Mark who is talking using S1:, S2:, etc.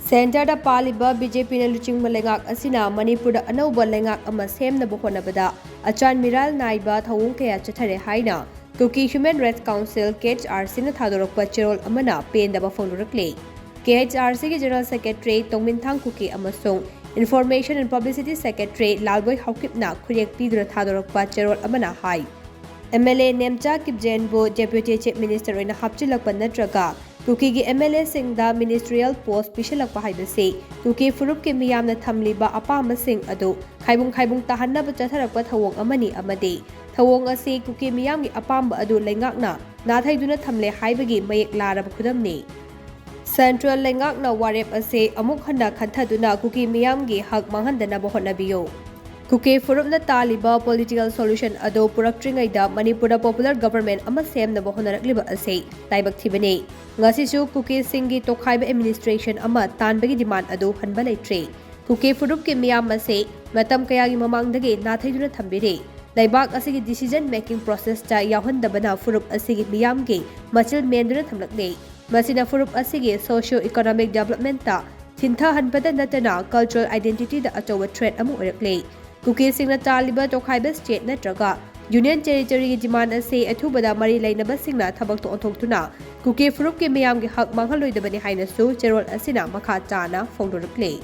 S1: Centre Paliba BJP Luching Malengak Asina Manipur Anova Lengak ama semnaba honabada Achan Miral Naiba Thawung Kaya Chatare Haina Kuki Human Rights Council Khrc na Thadorokpa Cherol Amana Pendaba Fondurakle Khrc ki General Secretary Tongminthang Kuki amasung Information and Publicity Secretary Lalboy Haukipna Khurek Pidra Thadorokpa Cherol Amana Hai MLA Nemcha Kipjenbo Deputy Chief Minister in Hapchilakpa Natraga Kuki ki MLA Singda Ministerial Post Pishalakpa Haibase Kuki Furup ki Miyamna Thamliba Apama Singh Ado Khaibung Tahanaba Chatharakpa Thawong Amani Amade Thawong Asi Kuki Miyamgi Apamba Ado Lengakna Nathaiduna Thamle Haibagi Mayek Larab Khudamni Central Lengakna Warep Ase Amuk Handa Khanthaduna Kuki Miyamgi Hak Manghandanaba Honabiyo Kuki Furupna Taliba Political Solution Ado Puraktringaida Manipur Popular Government ama semnaba honarakliba ase laibak thibane ngasisu Kuki Singi Tokhaiba Administration ama tanbagi demand ado hanba leitre Kuki Furup ki miyam ase matam kayagi mamangdagi nathaiduna thambire laibak asigi decision making process ta yawhandabana Furup asigi miyamgi machil menduna thamlakne masina Furup asigi socio economic development ta thintha hanbada natana cultural identity da achowa threat amu orakle Kuki Singna Taliba Tokhaiba State Natraga Union Territory demand ase athubada mari lainaba singna thabak to onthoktuna Kuki Furup ki miyam gi hak manghaloi dabani hainasu Cherol asina makha chana fongdorakle